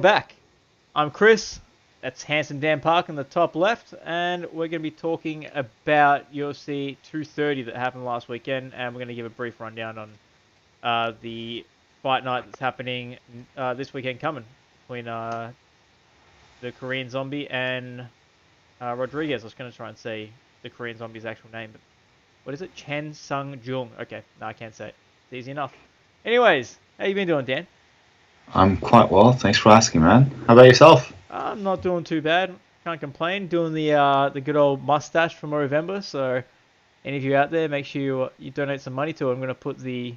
back. I'm Chris. That's Handsome Dan Park in the top left, and we're going to be talking about UFC 230 that happened last weekend, and we're going to give a brief rundown on the fight night that's happening this weekend coming between the Korean Zombie and Rodriguez. I was going to try and say the Korean Zombie's actual name, but what is it? Chen Sung Jung. Okay, no, I can't say it. It's easy enough. Anyways, how you been doing, Dan? I'm quite well, thanks for asking, man. How about yourself? I'm not doing too bad. Can't complain. Doing the good old mustache for Movember. So, any of you out there, make sure you donate some money to it. I'm going to put the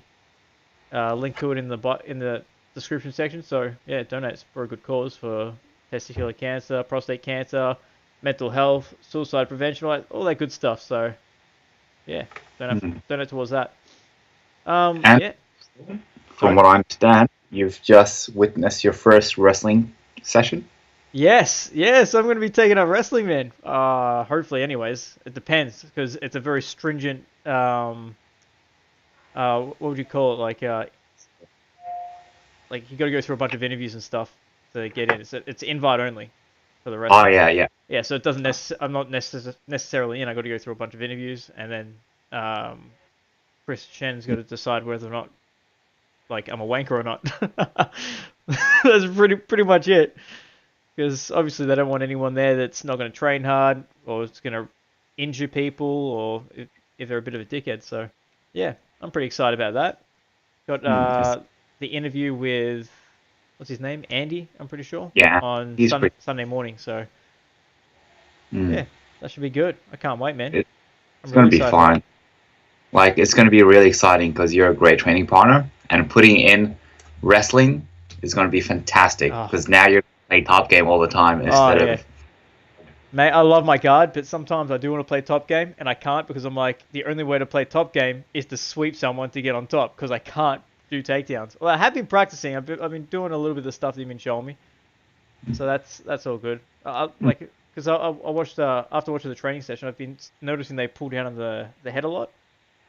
link to it in the description section. So yeah, donate for a good cause for testicular cancer, prostate cancer, mental health, suicide prevention, all that good stuff. So yeah, donate towards that. And Yeah. from what I understand, you've just witnessed your first wrestling session. Yes, I'm going to be taking up wrestling, man. Hopefully, anyways. It depends, because it's a very stringent, what would you call it? Like you got to go through a bunch of interviews and stuff to get in. It's invite only for the wrestling. Oh, yeah. Yeah, so it doesn't I'm not necessarily in. I got to go through a bunch of interviews, and then Chris Chen's got to decide whether or not, like, I'm a wanker or not. That's pretty much it. Because obviously they don't want anyone there that's not going to train hard or it's going to injure people or if they're a bit of a dickhead. So, yeah, I'm pretty excited about that. Got the interview with, what's his name? Andy, I'm pretty sure. Yeah, On Sunday morning. So, yeah, that should be good. I can't wait, man. It's going to be fun. Like, it's going to be really exciting because you're a great training partner. And putting in wrestling is going to be fantastic because now you're play top game all the time instead of. Mate, I love my guard, but sometimes I do want to play top game, and I can't because I'm like, the only way to play top game is to sweep someone to get on top because I can't do takedowns. Well, I have been practicing. I've been doing a little bit of the stuff that you've been showing me, so that's all good. Because I watched after watching the training session, I've been noticing they pull down on the head a lot.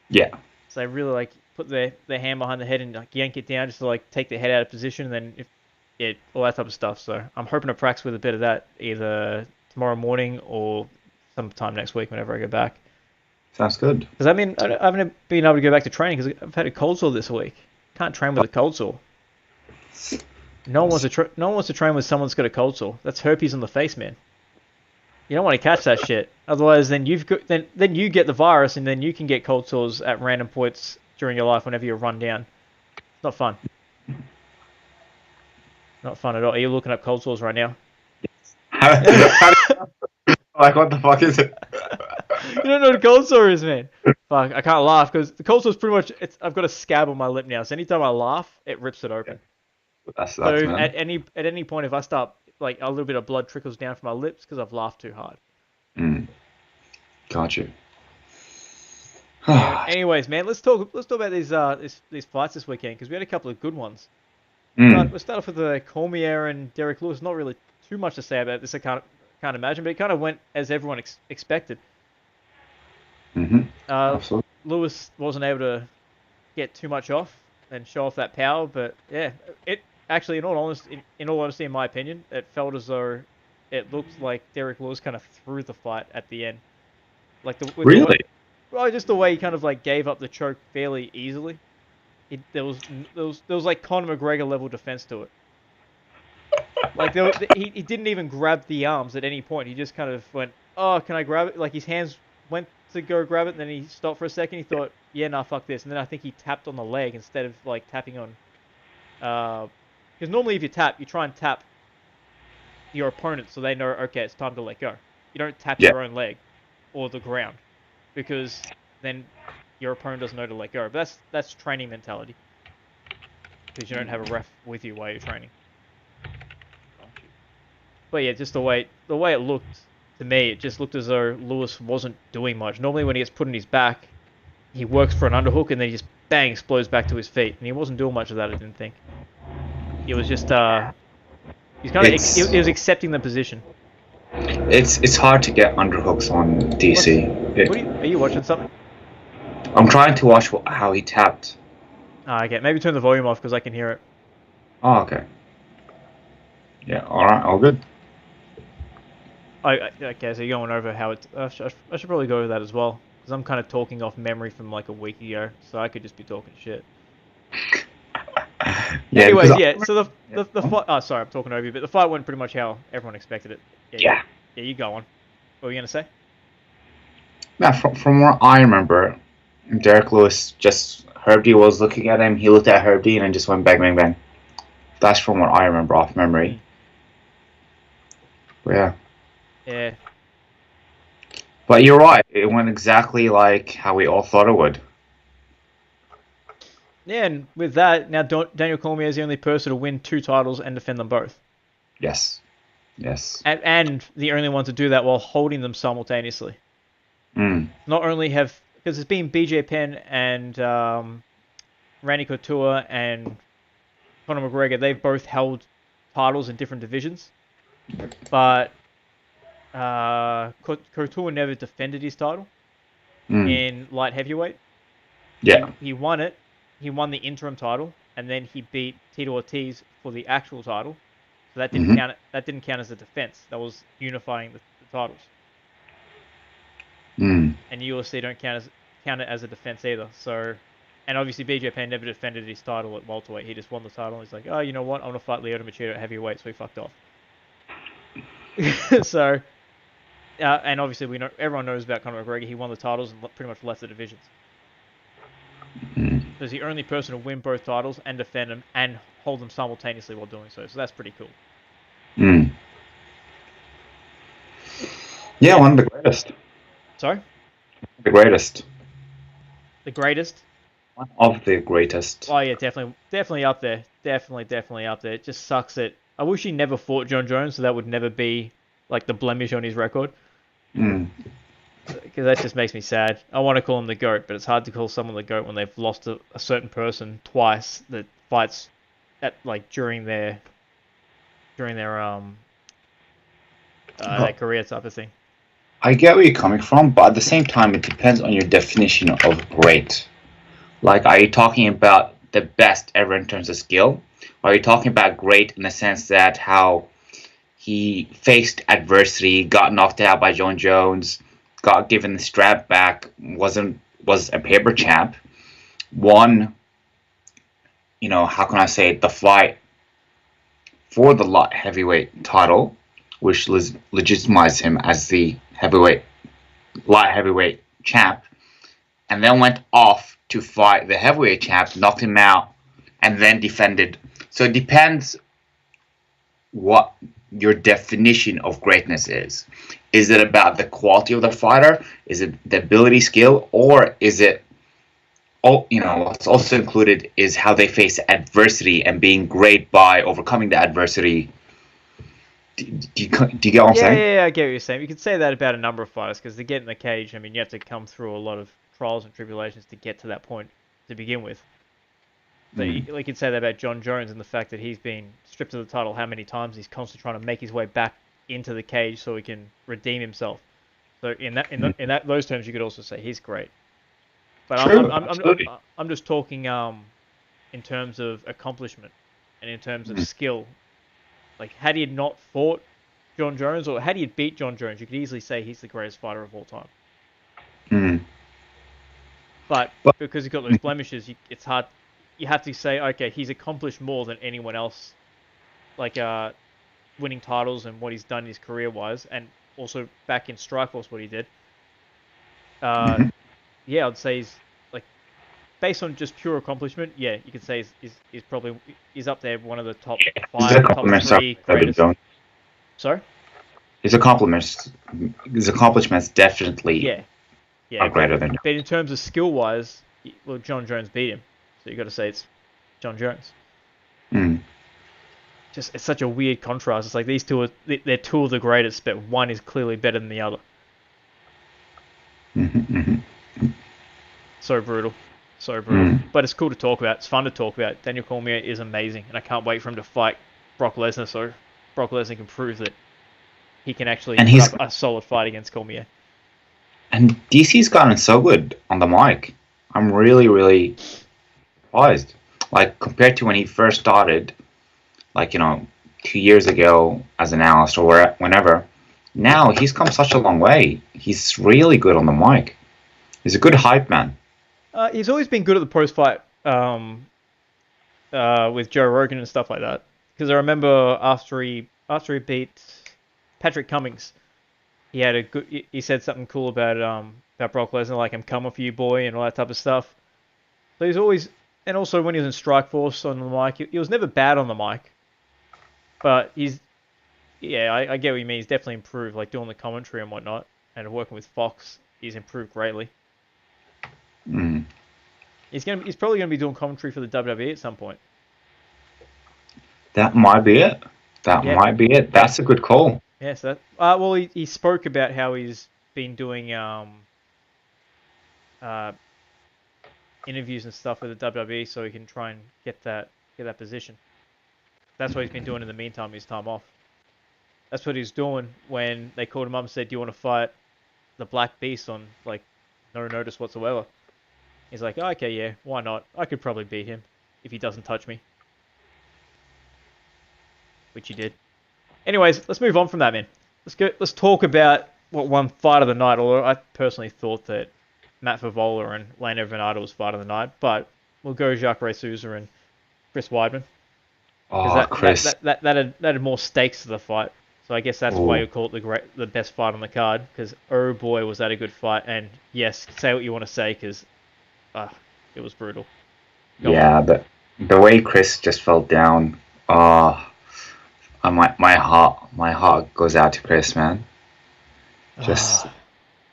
Yeah. So they really like put their hand behind the head and like yank it down just to like take the head out of position, and then all that type of stuff. So I'm hoping to practice with a bit of that either tomorrow morning or sometime next week whenever I go back. Sounds good. Because I haven't been able to go back to training because I've had a cold sore this week. Can't train with a cold sore. No one wants to train with someone that's got a cold sore. That's herpes on the face, man. You don't want to catch that shit. Otherwise, then you get the virus, and then you can get cold sores at random points during your life whenever you run down. It's not fun. Not fun at all. Are you looking up cold sores right now? Like, what the fuck is it? You don't know what a cold sore is, man. Fuck, I can't laugh because the cold sore is pretty much. I've got a scab on my lip now, so anytime I laugh, it rips it open. That's so man. at any point, if I start like a little bit of blood trickles down from my lips because I've laughed too hard. Got you. Anyways, man, let's talk about these fights this weekend because we had a couple of good ones. We'll start off with the Cormier and Derek Lewis. Not really too much to say about this. I can't imagine, but it kind of went as everyone expected. Absolutely. Lewis wasn't able to get too much off and show off that power, but yeah, it actually, in all honesty, in my opinion, it felt as though it looked like Derek Lewis kind of threw the fight at the end. Like really? Just the way he kind of like gave up the choke fairly easily. There was like Conor McGregor level defense to it. Like he didn't even grab the arms at any point. He just kind of went, "Oh, can I grab it?" Like his hands went to go grab it, and then he stopped for a second. He thought, "Yeah, nah, fuck this." And then I think he tapped on the leg instead of like tapping on. Because normally if you tap, you try and tap your opponent so they know, okay, it's time to let go. You don't tap your own leg or the ground because then your opponent doesn't know to let go. But that's training mentality because you don't have a ref with you while you're training. But yeah, just the way it looked to me, it just looked as though Lewis wasn't doing much. Normally when he gets put on his back, he works for an underhook and then he just bang explodes back to his feet, and he wasn't doing much of that. I didn't think. It was just he was accepting the position. It's hard to get underhooks on DC. Are you watching something? I'm trying to watch how he tapped. Okay, maybe turn the volume off because I can hear it. Oh, okay. Yeah. All right. All good. Okay, so you're going over how it's. I should probably go over that as well because I'm kind of talking off memory from like a week ago, so I could just be talking shit. Yeah. Anyways, yeah. So the Yeah. fight. Oh, sorry, I'm talking over you, but the fight went pretty much how everyone expected it. Yeah. Yeah, you go on. What were you gonna say? Now, from what I remember, Derek Lewis just Herb was looking at him. He looked at Herb and then just went bang, bang, bang. That's from what I remember off memory. But yeah. Yeah. But you're right. It went exactly like how we all thought it would. Yeah, and with that, now Daniel Cormier is the only person to win 2 titles and defend them both. Yes. Yes. And the only one to do that while holding them simultaneously. Not only because it's been BJ Penn and Randy Couture and Conor McGregor, they've both held titles in different divisions. But Couture never defended his title in light heavyweight. Yeah. He won it. He won the interim title, and then he beat Tito Ortiz for the actual title. So that didn't count. That didn't count as a defense. That was unifying the titles. And UFC don't count it as a defense either. So, and obviously BJ Penn never defended his title at welterweight. He just won the title. He's like, oh, you know what? I'm gonna fight Lyoto Machida at heavyweight. So he fucked off. So, and obviously everyone knows about Conor McGregor. He won the titles and pretty much left the divisions. He's the only person to win both titles and defend them and hold them simultaneously while doing so. So that's pretty cool. Yeah, one of the greatest. Sorry? The greatest. The greatest? One of the greatest. Oh yeah, definitely up there. Definitely up there. It just sucks that I wish he never fought John Jones, so that would never be like the blemish on his record. Because that just makes me sad. I want to call him the GOAT, but it's hard to call someone the GOAT when they've lost a certain person twice that fights at like during their their career type of thing. I get where you're coming from, but at the same time, it depends on your definition of great. Like, are you talking about the best ever in terms of skill? Or are you talking about great in the sense that how he faced adversity, got knocked out by John Jones, got given the strap back, was a paper champ, won, how can I say it, the fight for the light heavyweight title, which legitimized him as the light heavyweight champ, and then went off to fight the heavyweight champ, knocked him out, and then defended. So it depends what your definition of greatness is. Is it about the quality of the fighter? Is it the ability, skill, or is it, what's also included is how they face adversity and being great by overcoming the adversity. Do you get what I'm saying? Yeah, I get what you're saying. You could say that about a number of fighters because to get in the cage, I mean, you have to come through a lot of trials and tribulations to get to that point to begin with. But you could say that about John Jones and the fact that he's been stripped of the title how many times. He's constantly trying to make his way back into the cage so he can redeem himself. So in those terms, you could also say he's great. But I'm just talking in terms of accomplishment and in terms of skill. Like, had he not fought John Jones, or had he beat John Jones, you could easily say he's the greatest fighter of all time. But because he's got those blemishes, it's hard. You have to say, okay, he's accomplished more than anyone else, like winning titles and what he's done in his career-wise, and also back in Strikeforce what he did. Yeah, I'd say he's like, based on just pure accomplishment, yeah, you could say he's probably up there, one of the top 5, top 3 greatest. Sorry? His accomplishments definitely are greater than. But in terms of skill-wise, well, John Jones beat him. So you got to say it's John Jones. Just it's such a weird contrast. It's like these two they're two of the greatest, but one is clearly better than the other. So brutal. But it's cool to talk about. It's fun to talk about. Daniel Cormier is amazing, and I can't wait for him to fight Brock Lesnar so Brock Lesnar can prove that he can actually put up a solid fight against Cormier. And DC's gotten so good on the mic. I'm really, really surprised. Like, compared to when he first started, like, 2 years ago as an analyst or whenever. Now he's come such a long way. He's really good on the mic. He's a good hype man. He's always been good at the post-fight with Joe Rogan and stuff like that. Because I remember after he beat Patrick Cummings, he said something cool about Brock Lesnar, like, "I'm coming for you, boy," and all that type of stuff. So he's always, and also when he was in Strikeforce on the mic, he was never bad on the mic. But I get what you mean. He's definitely improved, like doing the commentary and whatnot, and working with Fox, he's improved greatly. Mm. He's probably gonna be doing commentary for the WWE at some point. That might be it. Might be it. That's a good call. Yeah, so that. Well, he spoke about how he's been doing interviews and stuff with the WWE, so he can try and get that position. That's what he's been doing in the meantime. His time off. That's what he's doing when they called him up and said, "Do you want to fight the Black Beast on like no notice whatsoever?" He's like, "Oh, okay, yeah, why not? I could probably beat him if he doesn't touch me." Which he did. Anyways, let's move on from that, man. Let's talk about what won fight of the night. Although I personally thought that Matt Favola and Lando Venata was fight of the night, but we'll go Jacare Souza and Chris Weidman. Oh, Chris. That had more stakes to the fight. So I guess that's why you call it the best fight on the card. Because oh boy, was that a good fight! And yes, say what you want to say, because it was brutal. But the way Chris just fell down, my heart goes out to Chris, man.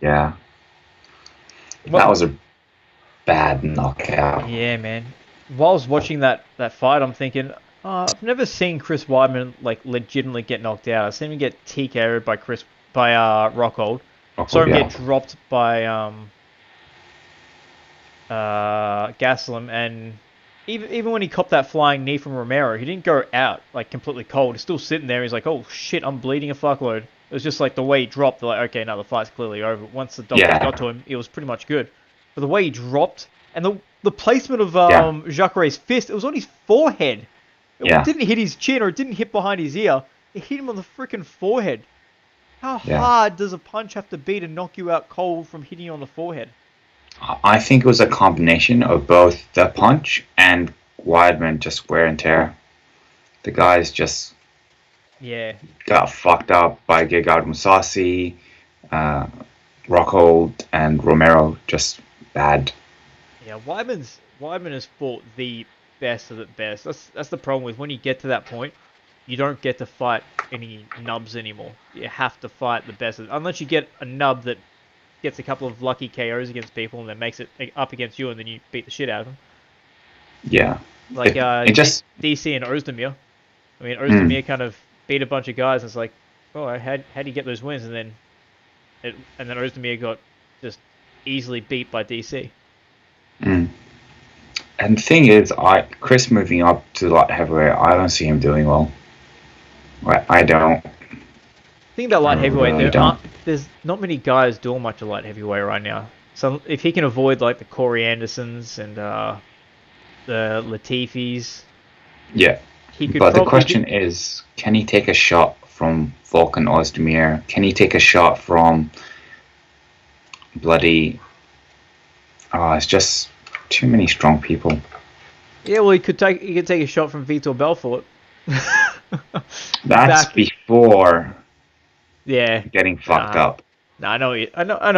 Yeah. That was a bad knockout. Yeah, man. While I was watching that fight, I'm thinking, I've never seen Chris Weidman like legitimately get knocked out. I've seen him get TKO'd by Rockhold. Saw him get dropped by Gastelum, and even when he copped that flying knee from Romero, he didn't go out like completely cold. He's still sitting there. He's like, "Oh shit, I'm bleeding a fuckload." It was just like the way he dropped. They're like, "Okay, now the fight's clearly over." Once the doctor got to him, it was pretty much good. But the way he dropped and the placement of Jacare's fist, it was on his forehead. It didn't hit his chin or it didn't hit behind his ear. It hit him on the freaking forehead. How hard does a punch have to be to knock you out cold from hitting you on the forehead? I think it was a combination of both the punch and Weidman just wear and tear. The guys just got fucked up by Gegard Mousasi, Rockhold, and Romero. Just bad. Yeah, Weidman has fought the best of the best. That's the problem with when you get to that point, you don't get to fight any nubs anymore. You have to fight the best unless you get a nub that gets a couple of lucky KOs against people and then makes it up against you and then you beat the shit out of them. Yeah. Like DC and Ozdemir. I mean, Ozdemir kind of beat a bunch of guys and it's like, oh, how do you get those wins? And then Ozdemir got just easily beat by DC. And the thing is, Chris moving up to light heavyweight, I don't see him doing well. I don't. The thing about light heavyweight, there's not many guys doing much of light heavyweight right now. So if he can avoid like the Corey Andersons and the Latifis, he could. But the question is, can he take a shot from Volkan Ozdemir? Can he take a shot from bloody? It's just too many strong people. Yeah, well, he could take a shot from Vitor Belfort. That's before. Yeah. Getting fucked up. No, I know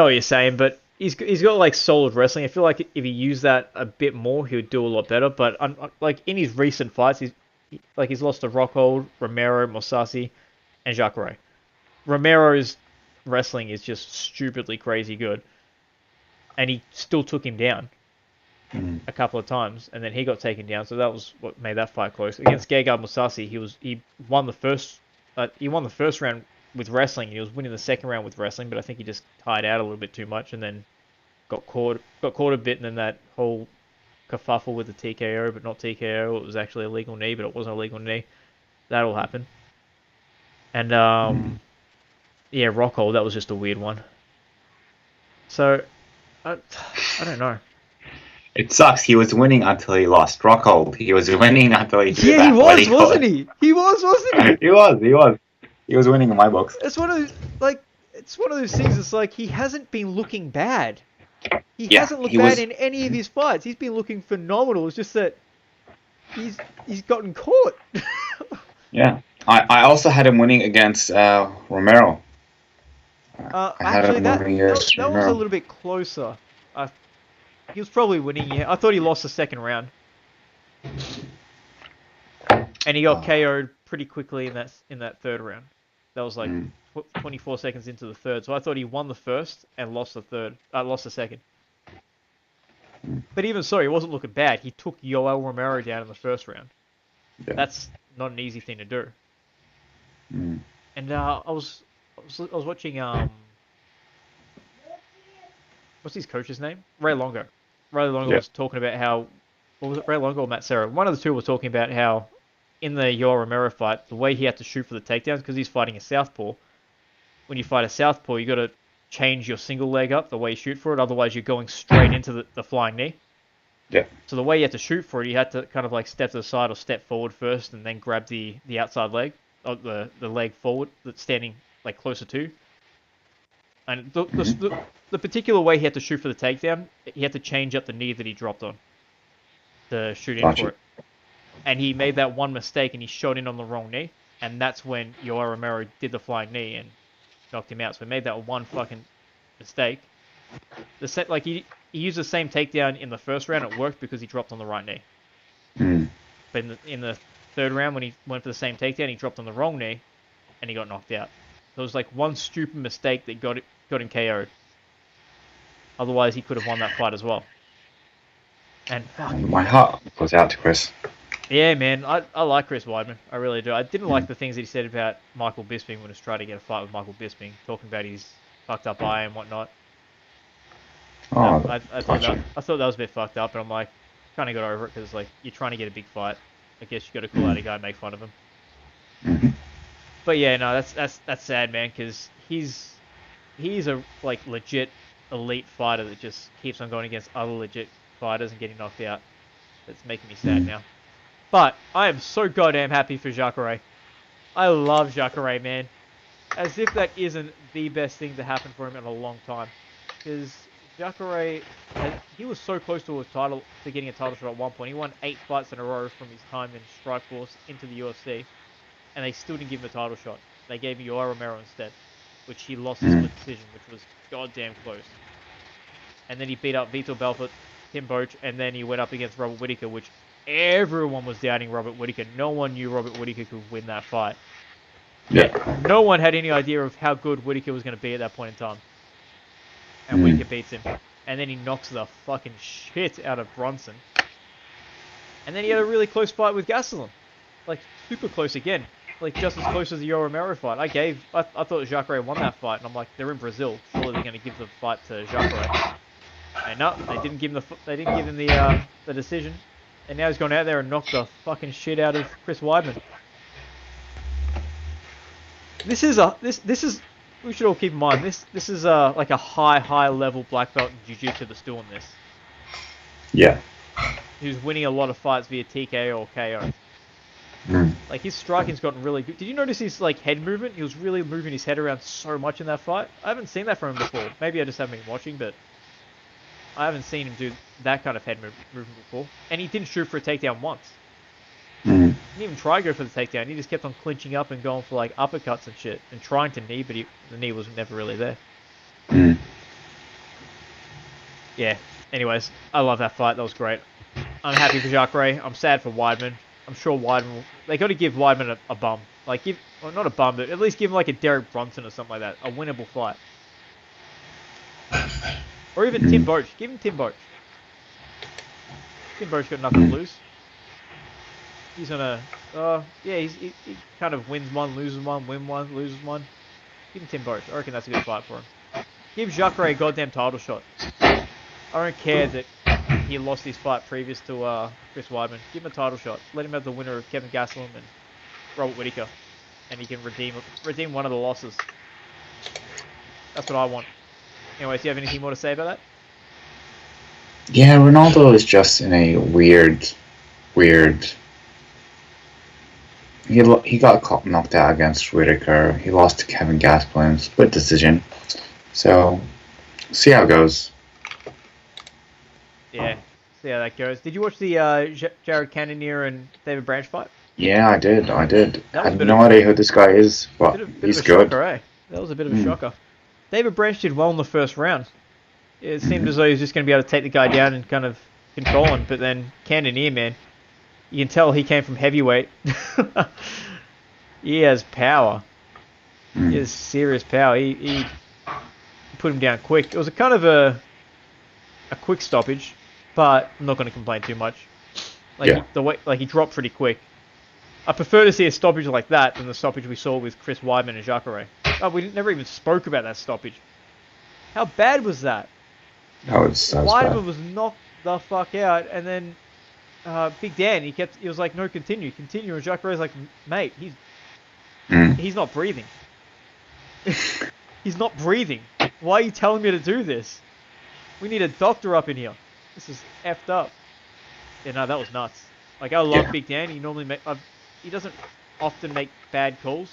what you're saying, but he's got like solid wrestling. I feel like if he used that a bit more, he would do a lot better. But like in his recent fights, he's lost to Rockhold, Romero, Mousasi, and Jacare. Romero's wrestling is just stupidly crazy good, and he still took him down a couple of times, and then he got taken down. So that was what made that fight close. Against Gegard Mousasi, he won the first round with wrestling. He was winning the second round with wrestling, but I think he just tired out a little bit too much, and then got caught a bit, and then that whole kerfuffle with the TKO, but not TKO. It was actually a legal knee, but it wasn't a legal knee. That all happened. And Rockhold, that was just a weird one. So I don't know. It sucks. He was winning until he lost. Rockhold. He was winning until he threw Yeah, that he was, bloody wasn't card. he? He was, wasn't he? He was. He was. He was winning in my books. It's one of those, like, it's one of those things. It's like he hasn't been looking bad. He Yeah, hasn't looked he bad was. in any of his fights. He's been looking phenomenal. It's just that he's gotten caught. Yeah. I also had him winning against Romero. I had Actually, him winning against that one was a Romero. little bit closer. He was probably winning. Yeah, I thought he lost the second round, and he got KO'd pretty quickly in that third round. That was like 24 seconds into the third. So I thought he won the first and lost the third. Lost the second. But even so, he wasn't looking bad. He took Yoel Romero down in the first round. Yeah. That's not an easy thing to do. And I was watching what's his coach's name? Ray Longo. Ray Longo was talking about how, what was it, Ray Longo or Matt Serra? One of the two was talking about how in the Yoel Romero fight, the way he had to shoot for the takedowns, because he's fighting a southpaw. When you fight a southpaw, you got to change your single leg up the way you shoot for it. Otherwise, you're going straight into the flying knee. Yeah. So the way you had to shoot for it, you had to kind of like step to the side or step forward first, and then grab the outside leg, or the leg forward that's standing like closer to. And the particular way he had to shoot for the takedown, he had to change up the knee that he dropped on to shoot in for it. And he made that one mistake, and he shot in on the wrong knee, and that's when Yoel Romero did the flying knee and knocked him out. So he made that one fucking mistake. He used the same takedown in the first round. It worked because he dropped on the right knee. But in the third round, when he went for the same takedown, he dropped on the wrong knee, and he got knocked out. So it was like one stupid mistake that got him KO'd. Otherwise, he could have won that fight as well. And fuck, my heart goes out to Kris. Yeah, man, I like Chris Weidman. I really do. I didn't like the things that he said about Michael Bisping when he was trying to get a fight with Michael Bisping, talking about his fucked up eye and whatnot. I thought that was a bit fucked up, and I'm like, kind of got over it because like you're trying to get a big fight. I guess you got to call out a guy and make fun of him. But yeah, no, that's sad, man, because he's a like legit elite fighter that just keeps on going against other legit fighters and getting knocked out. That's making me sad now. But I am so goddamn happy for Jacare. I love Jacare, man. As if that isn't the best thing to happen for him in a long time. Because Jacare, he was so close to getting a title shot at one point. He won 8 fights in a row from his time in Strikeforce into the UFC. And they still didn't give him a title shot. They gave him Yoel Romero instead. Which he lost a split decision, which was goddamn close. And then he beat up Vitor Belfort, Tim Boetsch, and then he went up against Robert Whittaker, which everyone was doubting Robert Whittaker. No one knew Robert Whittaker could win that fight. Yeah. No one had any idea of how good Whittaker was going to be at that point in time. And Whittaker beats him. And then he knocks the fucking shit out of Bronson. And then he had a really close fight with Gastelum. Like, super close again. Like, just as close as the Yoel Romero fight. I thought Jacare won that fight, and I'm like, they're in Brazil. Surely they're going to give the fight to Jacare. And no, they didn't give him the decision. And now he's gone out there and knocked the fucking shit out of Chris Weidman. This is we should all keep in mind this is like a high level black belt in jiu-jitsu that's doing this. Yeah. He was winning a lot of fights via TKO or KO. Like his striking's gotten really good. Did you notice his like head movement? He was really moving his head around so much in that fight. I haven't seen that from him before. Maybe I just haven't been watching, but I haven't seen him do that kind of head movement before. And he didn't shoot for a takedown once. He didn't even try to go for the takedown. He just kept on clinching up and going for like uppercuts and shit. And trying to knee, but the knee was never really there. Yeah. Anyways, I love that fight. That was great. I'm happy for Jacare. I'm sad for Weidman. I'm sure Weidman... They got to give Weidman a bum. Like, well, not a bum, but at least give him like a Derek Brunson or something like that. A winnable fight. Or even Tim Boetsch. Give him Tim Boetsch. Tim Boetsch got nothing to lose. He's gonna... yeah, he kind of wins one, loses one, win one, loses one. Give him Tim Boetsch. I reckon that's a good fight for him. Give Jacare a goddamn title shot. I don't care that he lost his fight previous to Chris Weidman. Give him a title shot. Let him have the winner of Kevin Gastelum and Robert Whittaker. And he can redeem one of the losses. That's what I want. Anyways, do you have anything more to say about Yeah, Ronaldo is just in a weird. He got knocked out against Whitaker. He lost to Kevin Gastelum, split decision. So, see how it goes. Yeah, see how that goes. Did you watch the Jared Cannonier and David Branch fight? Yeah, I did. That I was have no idea who this guy is, but bit he's of a good. shocker, eh? That was a bit of a shocker. David Branch did well in the first round. It seemed as though he was just going to be able to take the guy down and kind of control him, but then Cannonier, man, you can tell he came from heavyweight. He has power. He has serious power. He put him down quick. It was a kind of a quick stoppage, but I'm not going to complain too much. He dropped pretty quick. I prefer to see a stoppage like that than the stoppage we saw with Chris Weidman and Jacare. Oh, we never even spoke about that stoppage. How bad was that? That was Weidman bad. was knocked the fuck out, and then Big Dan, he was like, no, continue. And Jacare's like, mate, he's not breathing. He's not breathing. Why are you telling me to do this? We need a doctor up in here. This is effed up. Yeah, no, that was nuts. Like, I love Big Dan. He doesn't often make bad calls,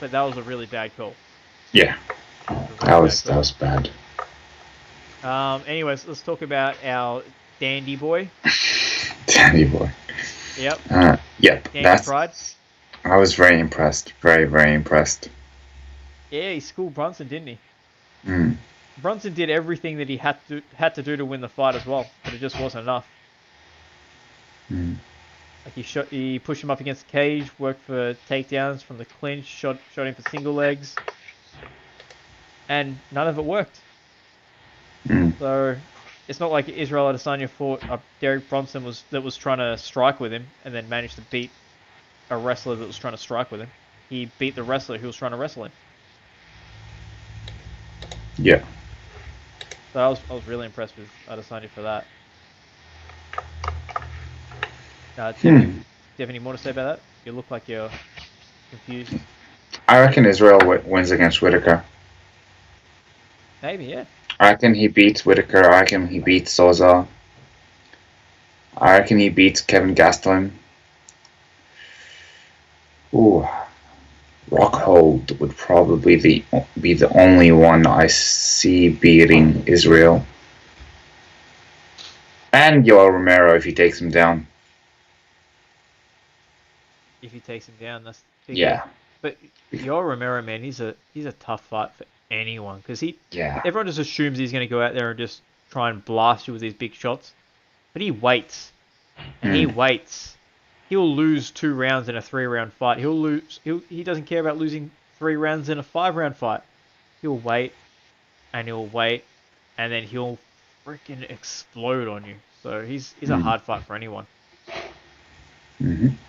but that was a really bad call. Yeah, that was bad. Anyways, let's talk about our Dandy boy. Dandy boy. Yep. Yep. Dandy Pride. I was very impressed. Very, very impressed. Yeah, he schooled Brunson, didn't he? Brunson did everything that he had to do to win the fight as well, but it just wasn't enough. Like he pushed him up against the cage, worked for takedowns from the clinch, shot him for single legs, and none of it worked. So it's not like Israel Adesanya fought Derek Brunson that was trying to strike with him and then managed to beat a wrestler that was trying to strike with him. He beat the wrestler who was trying to wrestle him. Yeah. So I was really impressed with Adesanya for that. Do you have any more to say about that? You look like you're confused. I reckon Israel wins against Whitaker. Maybe, yeah. I reckon he beats Whitaker. I reckon he beats Souza. I reckon he beats Kevin Gastelum. Ooh. Rockhold would probably be the only one I see beating Israel. And Yoel Romero if he takes him down. If he takes him down, that's big. Yeah. But Yoel Romero, man, he's a tough fight for anyone because everyone just assumes he's going to go out there and just try and blast you with these big shots, but he waits and he waits. He'll lose 2 rounds in a 3-round fight. He doesn't care about losing 3 rounds in a 5-round fight. He'll wait and then he'll freaking explode on you. So he's a hard fight for anyone.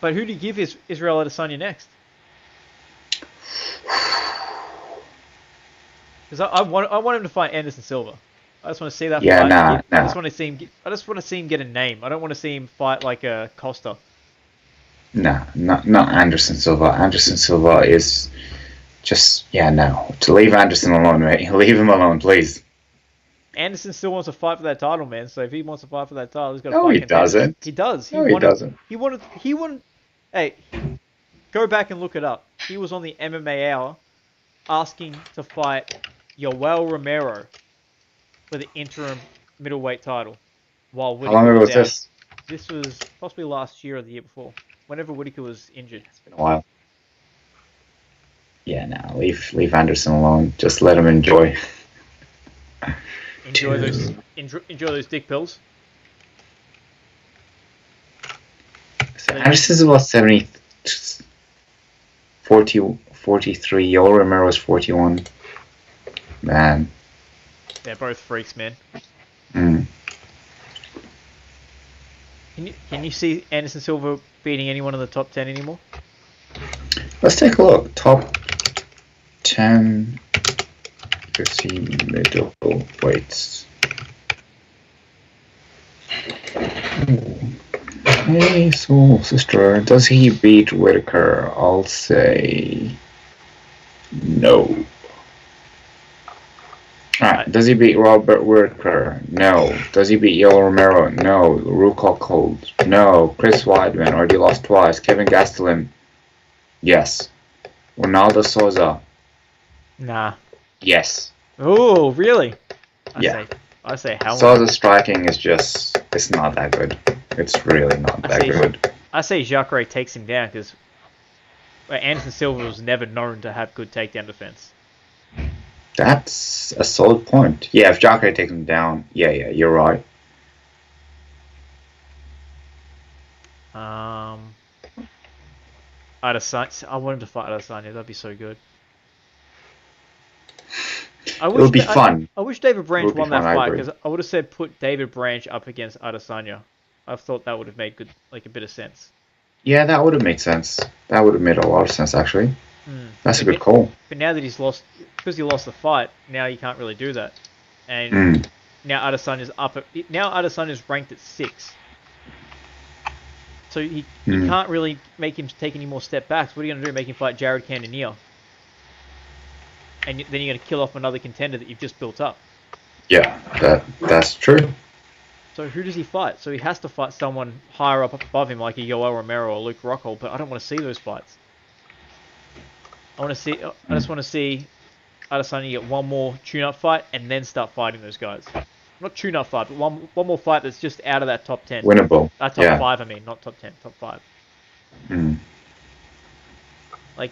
But who do you give Israel Adesanya next? Because I want him to fight Anderson Silva. I just want to see that fight. I just want to see him get a name. I don't want to see him fight like a Costa. Not Anderson Silva. Anderson Silva is just To leave Anderson alone, mate. Leave him alone, please. Anderson still wants to fight for that title, man. So if he wants to fight for that title, he's got to fight. No, he doesn't. He does. He doesn't. He wanted. Hey, go back and look it up. He was on the MMA Hour, asking to fight Yoel Romero for the interim middleweight title. While Whitaker How long ago was out. this? This was possibly last year or the year before. Whenever Whitaker was injured. It's been a while. Yeah, leave Anderson alone. Just let him enjoy. Enjoy those dick pills. So Anderson's about 70, 43. Yoel Romero was 41. Man. They're both freaks, man. Can you see Anderson Silva beating anyone in the top 10 anymore? Let's take a look. Top 10 UFC middleweights. Hey, soul sister, does he beat Whitaker? I'll say no. Alright. Does he beat Robert Whitaker? No. Does he beat Yoel Romero? No. Ruko Cold? No. Chris Weidman? Already lost twice. Kevin Gastelum? Yes. Ronaldo Souza? Nah. Yes. Oh, really? Yeah. I say hell. Souza's striking is just, it's not that good. It's really not that good. I say Jacare takes him down because Anderson Silva was never known to have good takedown defense. That's a solid point. Yeah, if Jacare takes him down, yeah, you're right. Adesanya, I want him to fight Adesanya. That'd be so good. It would be fun. I wish David Branch won that fight because I would have said put David Branch up against Adesanya. I thought that would have made a bit of sense. Yeah, that would have made sense. That would have made a lot of sense actually. That's a good call. But now that he's lost, because he lost the fight, now you can't really do that. And now Adesanya's Adesanya's ranked at 6. So you can't really make him take any more step backs. What are you going to do? Make him fight Jared Cannonier? And then you're going to kill off another contender that you've just built up. Yeah, that's true. So who does he fight? So he has to fight someone higher up above him, like a Yoel Romero or Luke Rockhold. But I don't want to see those fights. I just want to see Adesanya get one more tune-up fight and then start fighting those guys. Not tune-up fight, but one more fight that's just out of that top 10. Winnable. Top 5, I mean, not top 10, top 5. I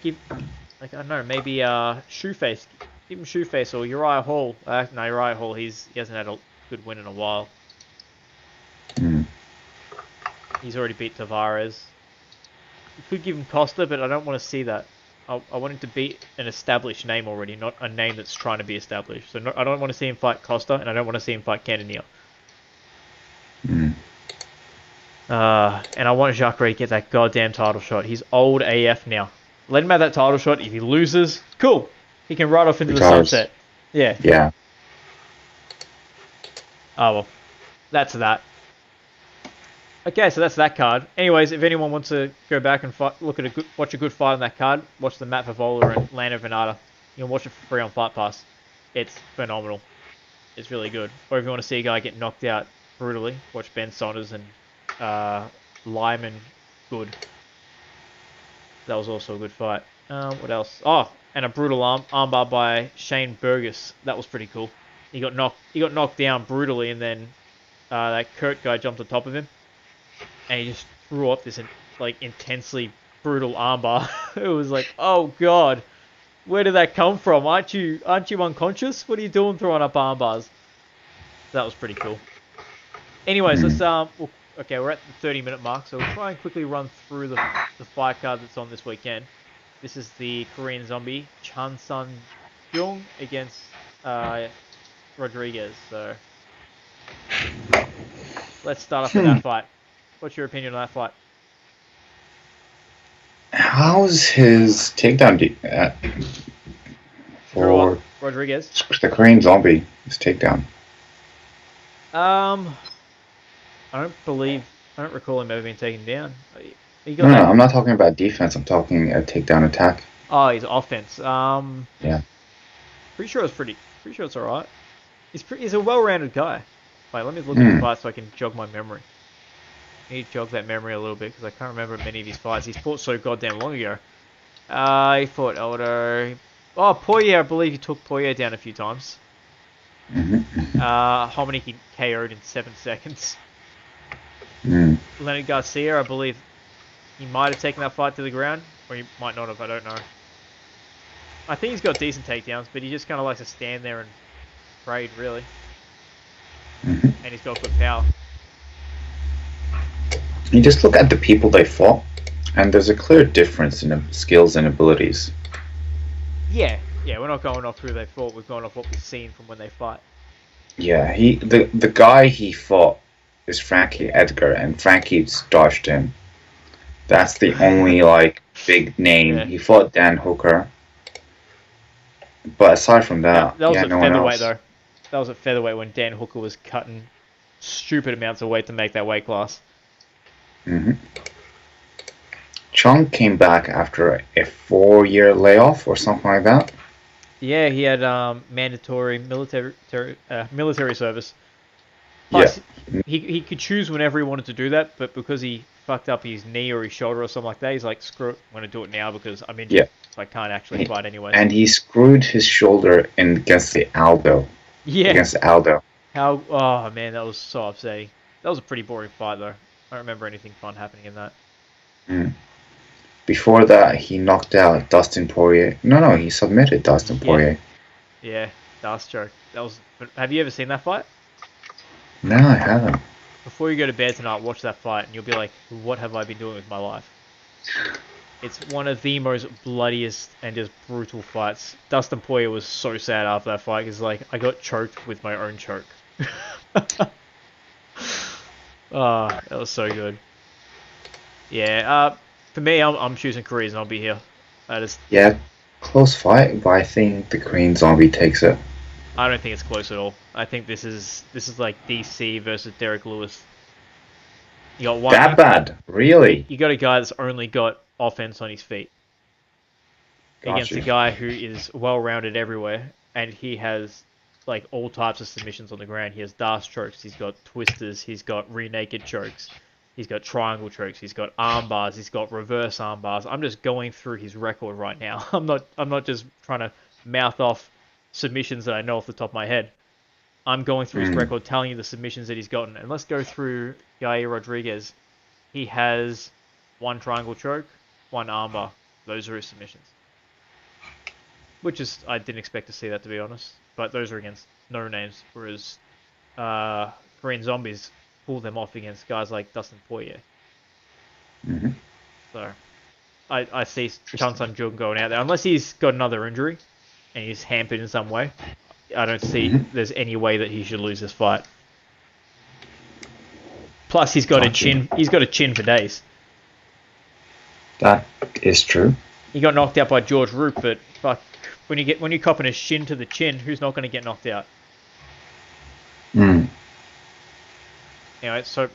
don't know, maybe Shoeface, give him Shoeface or Uriah Hall. No, Uriah Hall, he hasn't had a good win in a while. He's already beat Tavares. You could give him Costa, but I don't want to see that. I want him to beat an established name already, not a name that's trying to be established. So I don't want to see him fight Costa, and I don't want to see him fight Cannonier. And I want Jacare to get that goddamn title shot. He's old AF now. Let him have that title shot. If he loses, cool. He can ride off into the sunset. Yeah. Yeah. Oh, well. That's that. Okay, so that's that card. Anyways, if anyone wants to go back and watch a good fight on that card, watch the Matt Favola and Lando Venata. You can watch it for free on Fight Pass. It's phenomenal. It's really good. Or if you want to see a guy get knocked out brutally, watch Ben Saunders and Lyman Good. That was also a good fight. What else? Oh, and a brutal armbar by Shane Burgess. That was pretty cool. He got knocked down brutally, and then that Kurt guy jumped on top of him. And he just threw up this intensely brutal armbar. It was like, oh god, where did that come from? Aren't you unconscious? What are you doing throwing up armbars? That was pretty cool. Anyways, let's okay, we're at the 30-minute mark, so we'll try and quickly run through the fight card that's on this weekend. This is the Korean Zombie Chan Sun Jung against Rodriguez. So let's start off with that fight. What's your opinion on that fight? How's his takedown for Rodriguez? The Korean Zombie, his takedown. I don't recall him ever being taken down. No, I'm not talking about defense. I'm talking a takedown attack. Oh, his offense. Yeah. Pretty sure it's alright. He's a well-rounded guy. Wait, let me look at the fight so I can jog my memory. I need to jog that memory a little bit because I can't remember many of his fights. He's fought so goddamn long ago. He fought Aldo. Oh, Poirier, I believe he took Poirier down a few times. Hominick he KO'd in 7 seconds. Leonard Garcia, I believe he might have taken that fight to the ground, or he might not have, I don't know. I think he's got decent takedowns, but he just kind of likes to stand there and trade, really. And he's got good power. You just look at the people they fought, and there's a clear difference in skills and abilities. Yeah, we're not going off who they fought, we're going off what we've seen from when they fight. Yeah, the guy he fought is Frankie Edgar, and Frankie dodged him. That's the only big name. Yeah. He fought Dan Hooker. But aside from that, that was at featherweight though. That was at featherweight when Dan Hooker was cutting stupid amounts of weight to make that weight class. Chung came back after a 4-year layoff or something like that. Yeah, he had mandatory military service. Yeah. Plus, he could choose whenever he wanted to do that, but because he fucked up his knee or his shoulder or something like that, he's like, screw it, I'm going to do it now because I'm injured. Yeah. So I can't actually fight anyways. And he screwed his shoulder against the Aldo. Yeah. Against Aldo. Oh man, that was so upsetting. That was a pretty boring fight though. I don't remember anything fun happening in that. Before that, he knocked out Dustin Poirier. No, he submitted Dustin Poirier. Yeah, Dust choke. That was. Have you ever seen that fight? No, I haven't. Before you go to bed tonight, watch that fight, and you'll be like, "What have I been doing with my life?" It's one of the most bloodiest and just brutal fights. Dustin Poirier was so sad after that fight because, like, I got choked with my own choke. Oh, that was so good. Yeah. For me, I'm choosing Korean Zombie here. Yeah, close fight, but I think the Korean Zombie takes it. I don't think it's close at all. I think this is like DC versus Derek Lewis. You got one that bad, really? You got a guy that's only got offense on his feet against a guy who is well-rounded everywhere, and he has like all types of submissions on the ground. He has Darce chokes, he's got twisters, he's got rear naked chokes, he's got triangle chokes, he's got arm bars, he's got reverse arm bars. I'm just going through his record right now. I'm not just trying to mouth off submissions that I know off the top of my head. I'm going through his record, telling you the submissions that he's gotten. And let's go through Yair Rodriguez. He has one triangle choke, one armbar. Those are his submissions. Which is, I didn't expect to see that, to be honest. But those are against no names, whereas Korean Zombies pull them off against guys like Dustin Poirier. So I see Chun Sun Jung going out there, unless he's got another injury and he's hampered in some way. I don't see there's any way that he should lose this fight. Plus, he's got a chin. He's got a chin for days. That is true. He got knocked out by George Roop, but fuck, when you copping a shin to the chin, who's not going to get knocked out? Anyway, so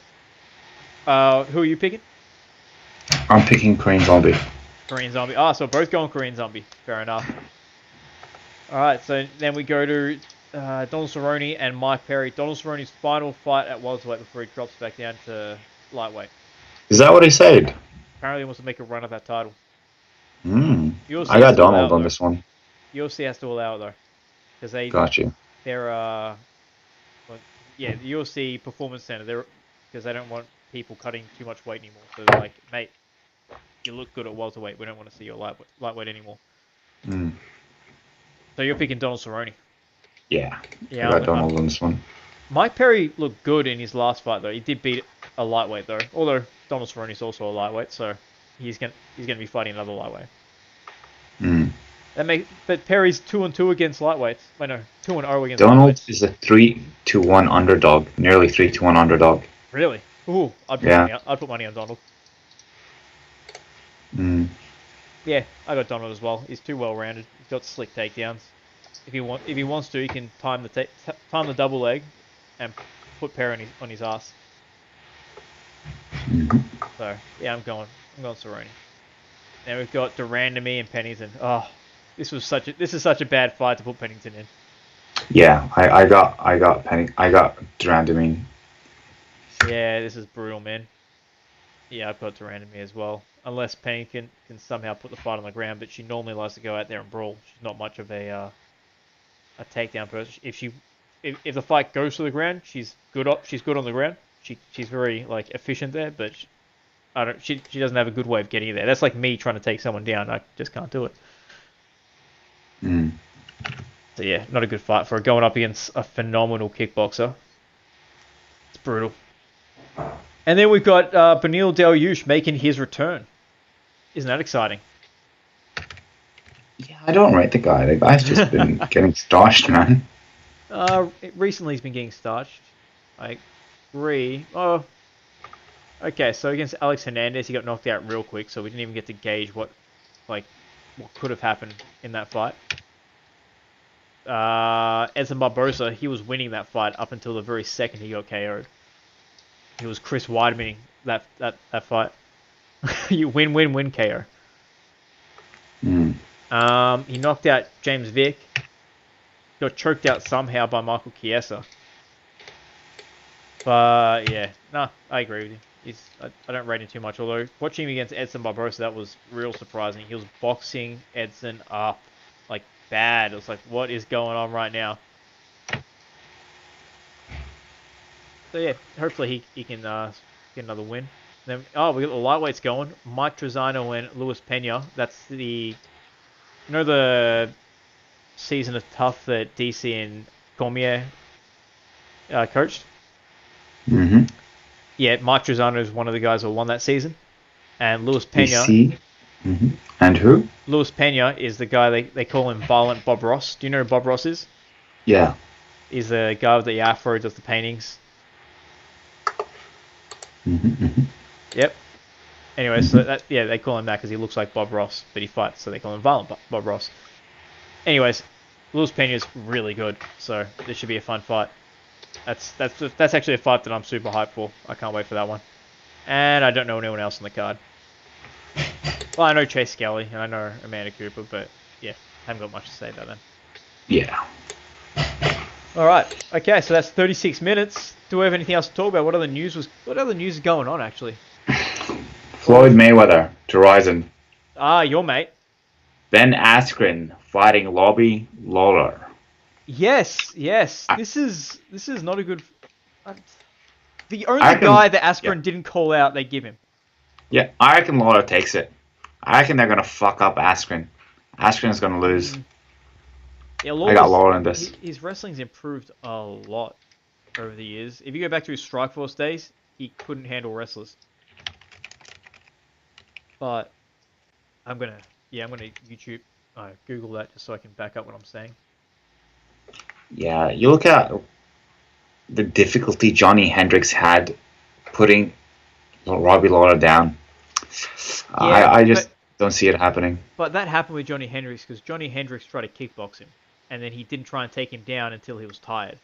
who are you picking? I'm picking Korean Zombie. Korean Zombie. So both going Korean Zombie. Fair enough. Alright, so then we go to Donald Cerrone and Mike Perry. Donald Cerrone's final fight at welterweight before he drops back down to lightweight. Is that what he said? Apparently he wants to make a run at that title. I got Donald on this one. UFC has to allow it though. Because they... Got you. They're, the UFC Performance Center, because they don't want people cutting too much weight anymore. So they're like, mate, you look good at welterweight. We don't want to see your lightweight anymore. So you're picking Donald Cerrone. Yeah, I got Donald on this one. Mike Perry looked good in his last fight though. He did beat a lightweight though. Although Donald Cerrone's also a lightweight, so he's gonna be fighting another lightweight. But Perry's 2-2 against lightweights. Wait, no, 2-0 against Donald lightweights. is a 3-1 underdog, nearly 3-1 underdog. Really? Ooh, I'd put money on Donald. Yeah, I got Donald as well. He's too well rounded. He's got slick takedowns. If he wants to, he can time the double leg and put Perry on his ass. So yeah, I'm going Cerrone. Then we've got Durandamy and Pennington. Oh, this is such a bad fight to put Pennington in. Yeah, I got Durandamy. Yeah, this is brutal, man. Yeah, I've got Durandamy as well. Unless Pennington can somehow put the fight on the ground, but she normally likes to go out there and brawl. She's not much of a takedown person. If the fight goes to the ground, she's good on the ground. She's very like efficient there, but she doesn't have a good way of getting there. That's like me trying to take someone down. I just can't do it. So yeah, not a good fight for her. Going up against a phenomenal kickboxer. It's brutal. And then we've got Beneil Dariush making his return. Isn't that exciting? Yeah, I don't rate the guy. The guy's just been getting starched, man. Recently he's been getting starched. I agree. Oh, okay. So against Alex Hernandez, he got knocked out real quick, so we didn't even get to gauge what could have happened in that fight. Edson Barbosa, he was winning that fight up until the very second he got KO'd. He was Chris Weidmaning that fight. You win KO. He knocked out James Vick got choked out somehow by Michael Chiesa. But yeah, no, I agree with you. I don't rate him too much. Although watching him against Edson Barbosa, that was real surprising. He was boxing Edson up like bad. It was like, what is going on right now? So yeah, hopefully he can get another win. Then we got the lightweights going. Mike Trezano and Luis Pena. That's the the season of tough that DC and Cormier coached. Mm-hmm. Yeah, Mike Trezano is one of the guys who won that season, and Luis Pena. Mm-hmm. And who? Luis Pena is the guy they call him Violent Bob Ross. Do you know who Bob Ross is? Yeah. He's the guy with the afro, does the paintings. Mm-hmm. Yep. Anyway, so they call him that because he looks like Bob Ross, but he fights, so they call him Violent Bob Ross. Anyways, Luis Pena is really good, so this should be a fun fight. That's actually a fight that I'm super hyped for. I can't wait for that one. And I don't know anyone else on the card. Well, I know Chase Skelly, and I know Amanda Cooper, but yeah, haven't got much to say about them. Yeah. Alright, okay, so that's 36 minutes. Do we have anything else to talk about? What other news is going on, actually? Floyd Mayweather to Ryzen. Your mate. Ben Askren fighting Robbie Lawler. Yes. This is not a good... The only guy that Askren didn't call out, they give him. Yeah, I reckon Lawler takes it. I reckon they're going to fuck up Askren. Askren's going to lose. Yeah, I got Lawler in this. His wrestling's improved a lot over the years. If you go back to his Strikeforce days, he couldn't handle wrestlers. But I'm gonna YouTube, Google that just so I can back up what I'm saying. Yeah, you look at the difficulty Johnny Hendricks had putting Robbie Lawler down. Yeah, I just don't see it happening. But that happened with Johnny Hendricks because Johnny Hendricks tried to kickbox him, and then he didn't try and take him down until he was tired.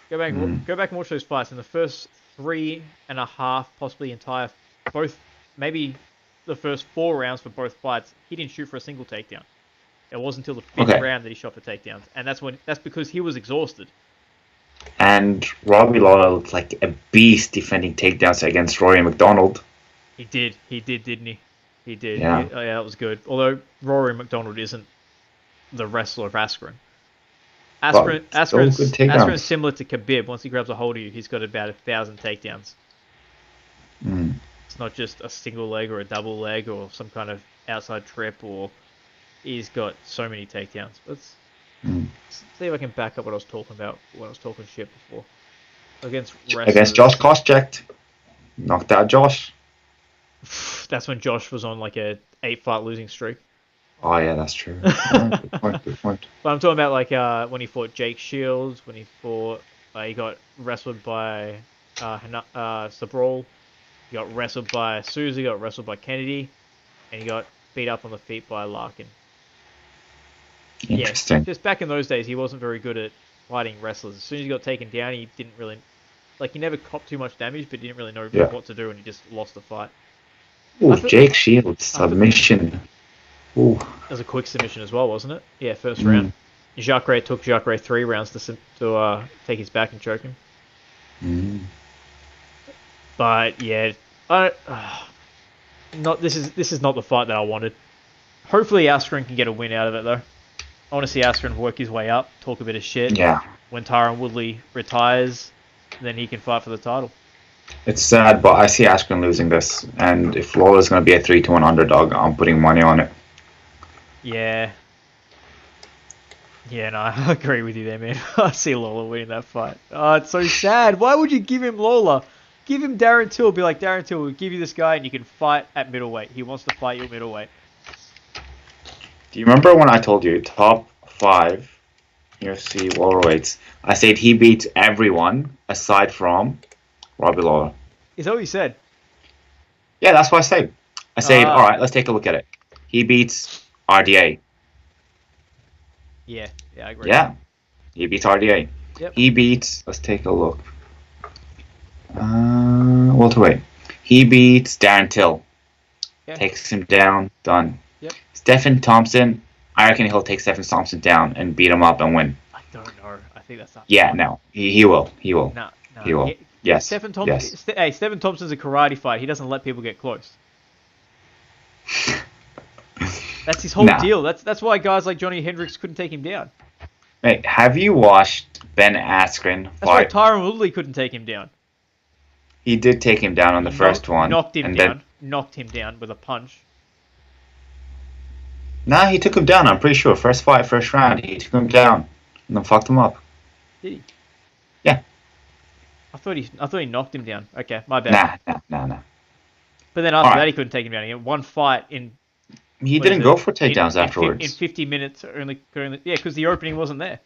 Go back and watch those fights. In the first 3.5, possibly maybe the first 4 rounds for both fights, he didn't shoot for a single takedown. It wasn't until the 5th round that he shot for takedowns, and that's because he was exhausted. And Robbie Lawler looked like a beast defending takedowns against Rory McDonald. He did, didn't he? He did. Yeah. Yeah, that was good. Although Rory McDonald isn't the wrestler of Askren. Askren's similar to Khabib. Once he grabs a hold of you, he's got about 1,000 takedowns. It's not just a single leg or a double leg or some kind of outside trip, or he's got so many takedowns. Let's see if I can back up what I was talking about when I was talking shit before. Against Josh Koscheck. Knocked out Josh. That's when Josh was on like a 8-fight losing streak. Oh yeah, that's true. Good point. But I'm talking about like when he fought Jake Shields, when he fought, he got wrestled by Sabrawl, he got wrestled by Souza, got wrestled by Kennedy, and he got beat up on the feet by Larkin. Interesting. Yeah, just back in those days, he wasn't very good at fighting wrestlers. As soon as he got taken down, he didn't really, he never copped too much damage, but didn't really know what to do, and he just lost the fight. Ooh, Jake Shields submission. Ooh. That was a quick submission as well, wasn't it? Yeah, first round. Jacare took 3 rounds to take his back and choke him. But yeah, this is not the fight that I wanted. Hopefully Askren can get a win out of it though. I want to see Askren work his way up, talk a bit of shit. Yeah. When Tyron Woodley retires, then he can fight for the title. It's sad, but I see Askren losing this, and if Lawler's going to be a 3-1 underdog, I'm putting money on it. Yeah. Yeah, no, I agree with you there, man. I see Lawler winning that fight. Oh, it's so sad. Why would you give him Lawler? Give him Darren Till. Be like, Darren Till, we'll give you this guy and you can fight at middleweight. He wants to fight you at middleweight. Do you remember when I told you top 5 UFC welterweights? I said he beats everyone aside from Robbie Lawler. Is that what you said? Yeah, that's what I said. I said, all right, let's take a look at it. He beats RDA. Yeah, I agree. Yeah, he beats RDA. Yep. He beats, let's take a look. Welterweight. He beats Darren Till. Yeah. Takes him down, done. Yep. Stephen Thompson, I reckon he'll take Stephen Thompson down and beat him up and win. I don't know. I think that's not. Yeah, no, he will. He will. No. He will. Yes. Stephen Thompson. Yes. Hey, Stephen Thompson's a karate fight. He doesn't let people get close. That's his whole deal. That's why guys like Johnny Hendricks couldn't take him down. Hey, have you watched Ben Askren fight? That's why Tyron Woodley couldn't take him down. He did take him down on the first one. Knocked him down with a punch. Nah, he took him down. I'm pretty sure. First fight, first round, he took him down and then fucked him up. Did he? Yeah. I thought he knocked him down. Okay, my bad. Nah. But then after that, he couldn't take him down. He had one fight in. He didn't go for takedowns afterwards. In 50 minutes, only yeah, because the opening wasn't there.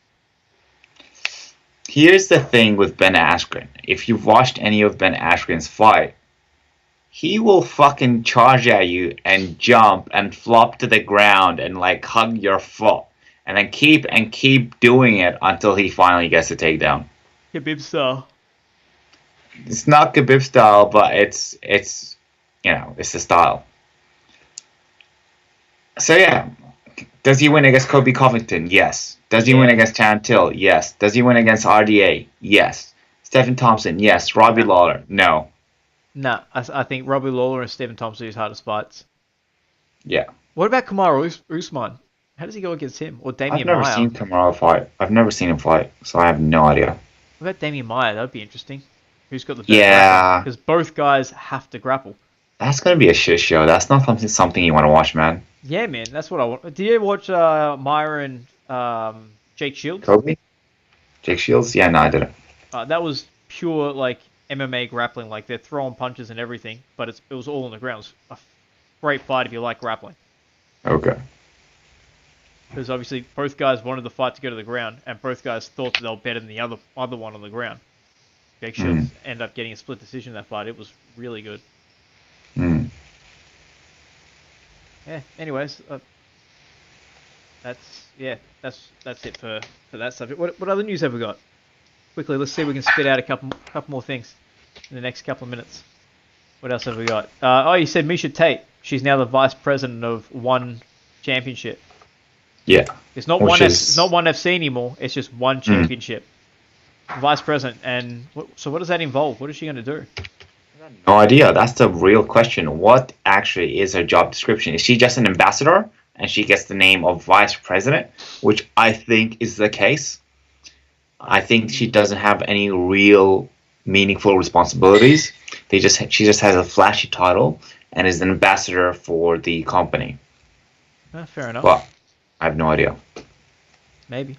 Here's the thing with Ben Askren. If you've watched any of Ben Askren's fight, he will fucking charge at you and jump and flop to the ground and like hug your foot and then keep doing it until he finally gets a takedown. Khabib style. It's not Khabib style, but it's it's the style. So yeah, does he win against Kobe Covington? Yes. Does he win against Taryn Till? Yes. Does he win against RDA? Yes. Stephen Thompson? Yes. Robbie Lawler? No. Nah, I think Robbie Lawler and Stephen Thompson are his hardest fights. Yeah. What about Kamaru Usman? How does he go against him? Or Damian Maia? I've never seen Kamaru fight. I've never seen him fight, so I have no idea. What about Damian Maia? That would be interesting. Who's got the better grapple? Because both guys have to grapple. That's going to be a shit show. That's not something you want to watch, man. Yeah, man. That's what I want. Did you ever watch Maia and Jake Shields? Kobe? Jake Shields? Yeah, no, I didn't. That was pure, like, MMA grappling. Like, they're throwing punches and everything, but it was all on the ground. It was a great fight if you like grappling. Okay. Because obviously both guys wanted the fight to go to the ground, and both guys thought that they were better than the other one on the ground. Jake Shields ended up getting a split decision in that fight. It was really good. Yeah. Anyways, that's it for that subject. What other news have we got? Quickly, let's see if we can spit out a couple more things in the next couple of minutes. What else have we got? You said Misha Tate. She's now the vice president of One Championship. Yeah. It's not One FC anymore. It's just One Championship. Vice president. And so what does that involve? What is she going to do? No idea. That's the real question. What actually is her job description? Is she just an ambassador and she gets the name of vice president, which I think is the case? I think she doesn't have any real meaningful responsibilities. She just has a flashy title and is an ambassador for the company. Fair enough. Well, I have no idea. Maybe.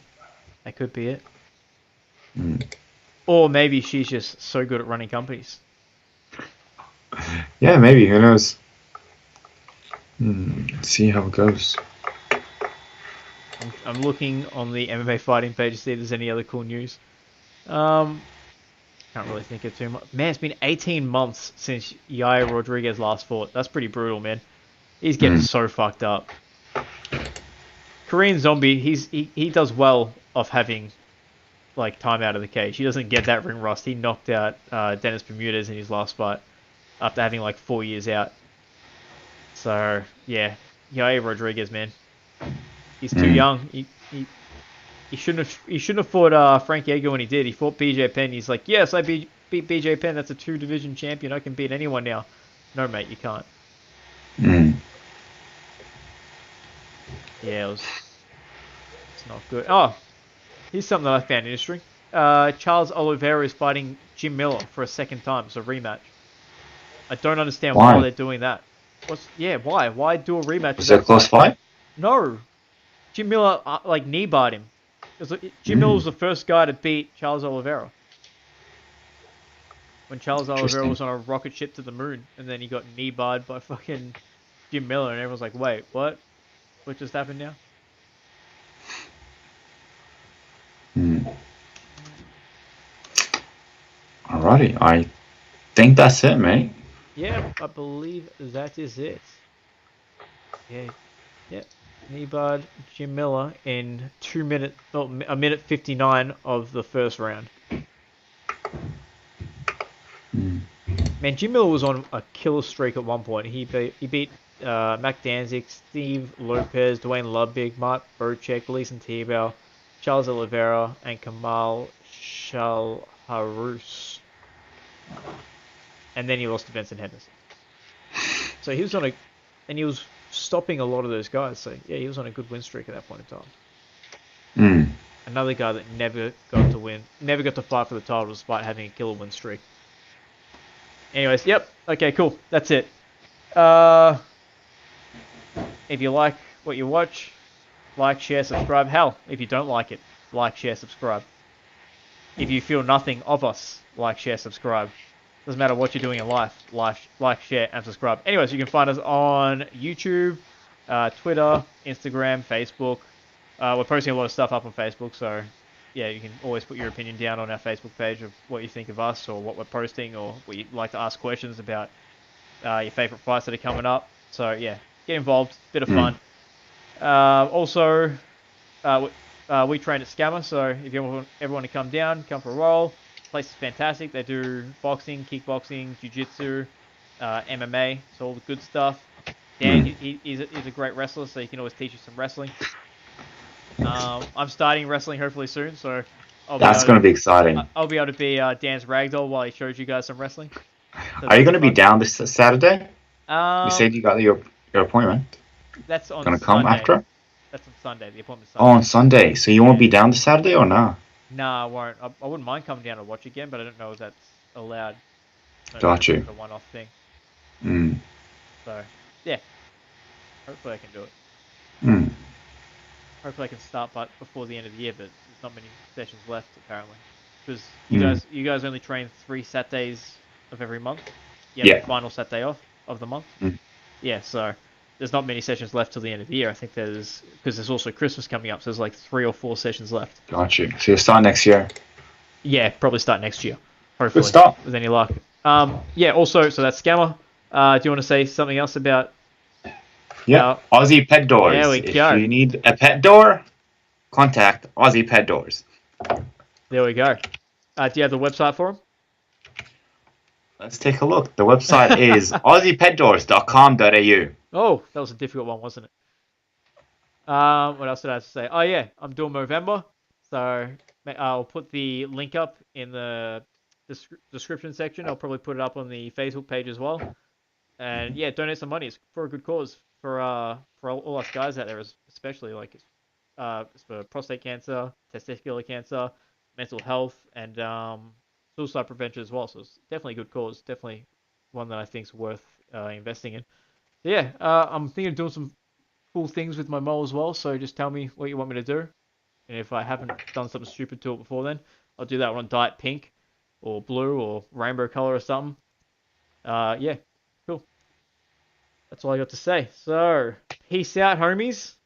That could be it. Or maybe she's just so good at running companies. Yeah, maybe. Who knows? Let's see how it goes. I'm looking on the MMA fighting page to see if there's any other cool news. Can't really think of too much. Man, it's been 18 months since Yair Rodriguez last fought. That's pretty brutal, man. He's getting so fucked up. Korean Zombie, he does well off having like time out of the cage. He doesn't get that ring rust. He knocked out Dennis Bermudez in his last fight after having like 4 years out. So yeah, Yair Rodriguez, man, he's too young. He shouldn't have fought Frank Yeager when he did. He fought BJ Penn. He's like, yes, I beat BJ Penn. That's a 2-division champion. I can beat anyone now. No, mate, you can't. Yeah, it's not good. Oh, here's something that I found interesting. Charles Oliveira is fighting Jim Miller for a second time. It's a rematch. I don't understand why they're doing that. Why? Why do a rematch? Is it a close fight? No. Jim Miller knee barred him. Jim Miller was the first guy to beat Charles Oliveira. When Charles Oliveira was on a rocket ship to the moon, and then he got knee barred by fucking Jim Miller, and everyone's like, wait, what? What just happened now? Alrighty, I think that's it, mate. Yeah, I believe that is it. Yeah, yep. Knee barred Jim Miller in a minute 59 of the first round. Man, Jim Miller was on a killer streak at one point. He beat Mac Danzig, Steve Lopez, Dwayne Ludwig, Mark Bocek, Leeson Tebow, Charles Oliveira, and Kamal Shalharus. And then he lost to Vincent Henderson. So he was on and he was stopping a lot of those guys. So yeah, he was on a good win streak at that point in time. Another guy that never got to win, never got to fight for the title despite having a killer win streak. Anyways, yep. Okay, cool. That's it. If you like what you watch, like, share, subscribe. Hell, if you don't like it, like, share, subscribe. If you feel nothing of us, like, share, subscribe. Doesn't matter what you're doing in life, like, share, and subscribe. Anyways, you can find us on YouTube, Twitter, Instagram, Facebook. We're posting a lot of stuff up on Facebook, so yeah, you can always put your opinion down on our Facebook page of what you think of us or what we're posting or what you'd like to ask questions about your favorite fights that are coming up. So yeah, get involved, bit of fun. Also, we train at Scammer, so if you ever want to come down, come for a roll. The place is fantastic. They do boxing, kickboxing, jiu-jitsu, MMA, so all the good stuff. Dan, he's a great wrestler, so he can always teach you some wrestling. I'm starting wrestling hopefully soon, so that's going to be exciting. I'll be able to be Dan's ragdoll while he shows you guys some wrestling. So are you going to be down this Saturday? You said you got your appointment. That's on going to come after? That's on Sunday. The appointment's Sunday. Oh, on Sunday. So you won't be down this Saturday or not? Nah, I won't. I wouldn't mind coming down to watch again, but I don't know if that's allowed. Got you. It's a one-off thing. So, yeah. Hopefully I can do it. Hopefully I can start before the end of the year, but there's not many sessions left apparently. Because you guys only train 3 Saturdays of every month. Yeah. The final Saturday off of the month. Yeah, so there's not many sessions left till the end of the year. I think because there's also Christmas coming up, so there's like 3 or 4 sessions left. Got you. So you'll start next year? Yeah, probably start next year. Hopefully. Good start. With any luck. Yeah, also, so that's Scammer. Do you want to say something else about... Yeah, Aussie Pet Doors. There we go. If you need a pet door, contact Aussie Pet Doors. There we go. Do you have the website for them? Let's take a look. The website is aussiepetdoors.com.au. Oh, that was a difficult one, wasn't it? What else did I have to say? Oh, yeah, I'm doing Movember. So I'll put the link up in the description section. I'll probably put it up on the Facebook page as well. And yeah, donate some money. It's for a good cause. For all us guys out there, especially like it's for prostate cancer, testicular cancer, mental health, and suicide prevention as well. So it's definitely a good cause. Definitely one that I think is worth investing in. So yeah, I'm thinking of doing some cool things with my mole as well. So just tell me what you want me to do, and if I haven't done something stupid to it before, then I'll do that on Diet Pink, or blue, or rainbow color or something. Yeah, cool. That's all I got to say. So, peace out, homies.